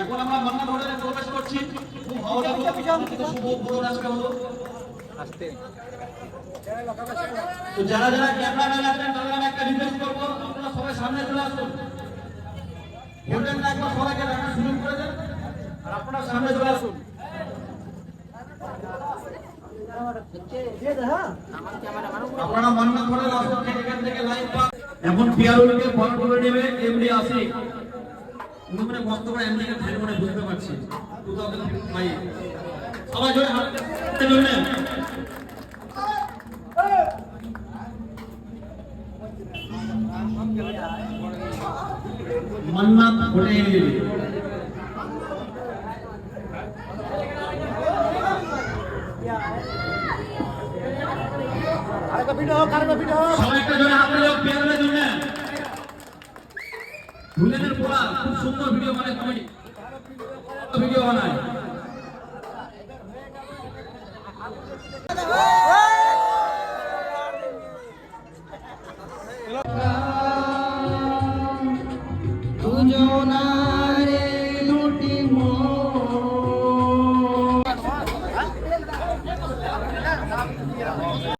এখন আমরা মান্না রোডে প্রবেশ করছি। খুব ভালো লাগলো শুভ ভোর আজকে হলো। তো যারা যারা ক্যামেরাম্যান আছেন তাদের আমি একটা রিকোয়েস্ট করবো, আপনারা সবাই সামনে চলে আসুন। হোটেল না একবার সবাইকে ডাকার সুযোগ করে দেন, আর আপনারা সামনে চলে আসুন। আপনারা মান্না রোডের আসুন, এখান থেকে লাইভ পান। এখন পিয়ারুলকে ফোন করে নেবে এমডি আসি। উনি বক্তব্য এমডিকে ঠাই মনে বুঝতে পারছি। 2005 সবাই জোরে হাত তুলুন। मन्नत होटल সবাইকে জোরে হাত দাও পেয়ারের জন্য। ভুলেনের পোলা খুব সুন্দর ভিডিও বানায়, কমেডি ভিডিও বানায়। দুজনা